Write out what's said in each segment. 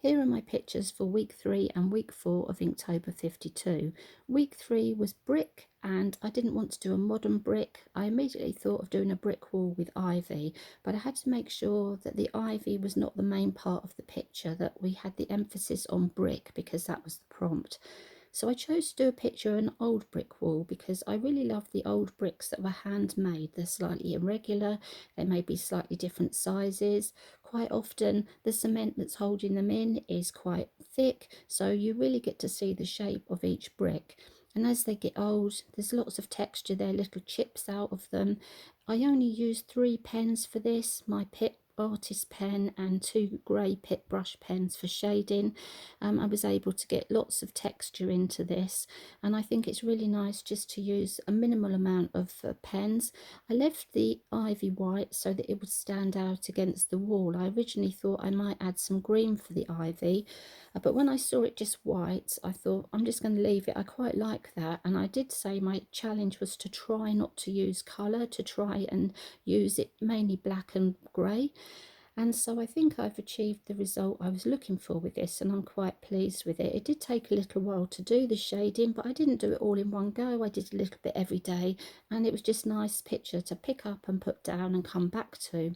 Here are my pictures for week 3 and week 4 of Inktober 52. Week 3 was brick, and I didn't want to do a modern brick. I immediately thought of doing a brick wall with ivy, but I had to make sure that the ivy was not the main part of the picture, that we had the emphasis on brick because that was the prompt. So I chose to do a picture of an old brick wall because I really love the old bricks that were handmade. They're slightly irregular, they may be slightly different sizes. Quite often the cement that's holding them in is quite thick, so you really get to see the shape of each brick. And as they get old, there's lots of texture there, little chips out of them. I only used 3 pens for this, my Pitt Artist pen and 2 grey Pitt Brush pens for shading. I was able to get lots of texture into this, and I think it's really nice just to use a minimal amount of pens. I left the ivy white so that it would stand out against the wall. I originally thought I might add some green for the ivy, but when I saw it just white, I thought I'm just going to leave it. I quite like that, and I did say my challenge was to try not to use colour, to try and use it mainly black and grey. And so I think I've achieved the result I was looking for with this, and I'm quite pleased with it. It did take a little while to do the shading, but I didn't do it all in one go. I did a little bit every day, and it was just a nice picture to pick up and put down and come back to.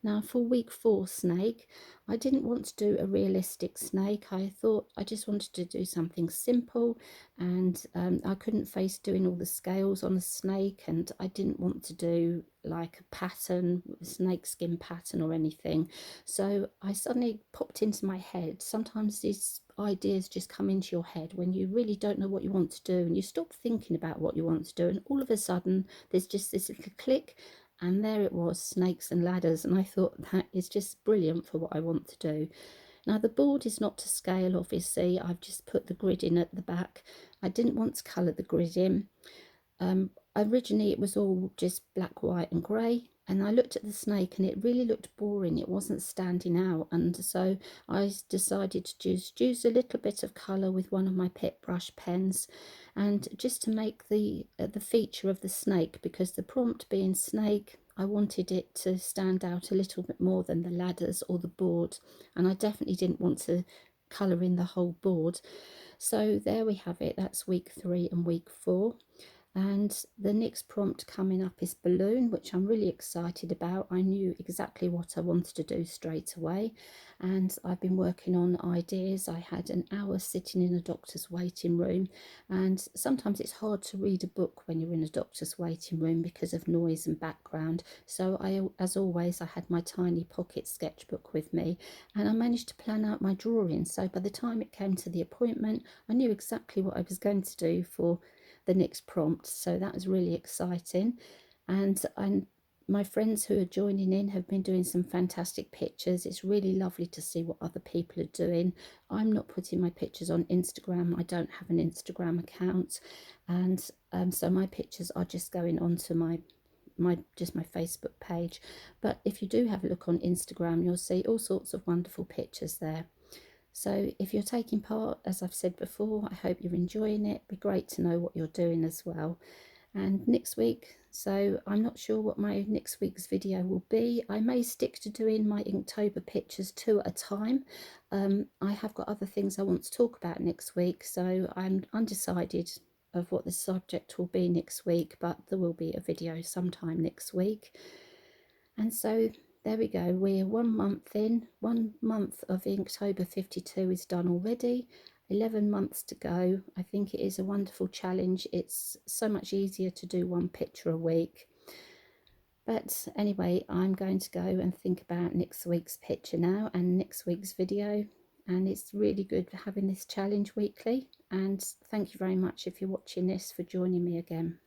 Now for week 4 snake, I didn't want to do a realistic snake. I thought I just wanted to do something simple, and I couldn't face doing all the scales on a snake, and I didn't want to do like a pattern, snake skin pattern or anything. So I suddenly popped into my head. Sometimes these ideas just come into your head when you really don't know what you want to do, and you stop thinking about what you want to do, and all of a sudden there's just this little click, and there it was, snakes and ladders. And I thought that is just brilliant for what I want to do. Now the board is not to scale, obviously. I've just put the grid in at the back. I didn't want to colour the grid in. Originally it was all just black, white and grey, and I looked at the snake and it really looked boring. It wasn't standing out, and so I decided to just use a little bit of colour with one of my Pitt Brush pens, and just to make the feature of the snake, because the prompt being snake, I wanted it to stand out a little bit more than the ladders or the board, and I definitely didn't want to colour in the whole board. So there we have it. That's week 3 and week 4. And the next prompt coming up is balloon, which I'm really excited about. I knew exactly what I wanted to do straight away, and I've been working on ideas. I had an hour sitting in a doctor's waiting room, and sometimes it's hard to read a book when you're in a doctor's waiting room because of noise and background. So as always, I had my tiny pocket sketchbook with me, and I managed to plan out my drawings. So by the time it came to the appointment, I knew exactly what I was going to do for the next prompt, so that was really exciting. And my friends who are joining in have been doing some fantastic pictures. It's really lovely to see what other people are doing. I'm not putting my pictures on Instagram. I don't have an Instagram account, and so my pictures are just going onto my Facebook page. But if you do have a look on Instagram, you'll see all sorts of wonderful pictures there. So if you're taking part, as I've said before, I hope you're enjoying it. It'd be great to know what you're doing as well. And next week, so I'm not sure what my next week's video will be. I may stick to doing my Inktober pictures 2 at a time. I have got other things I want to talk about next week, so I'm undecided of what the subject will be next week, but there will be a video sometime next week. And so there we go, we're 1 month in. 1 month of Inktober 52 is done already. 11 months to go. I think it is a wonderful challenge. It's so much easier to do 1 picture a week. But anyway, I'm going to go and think about next week's picture now and next week's video. And it's really good having this challenge weekly. And thank you very much if you're watching this for joining me again.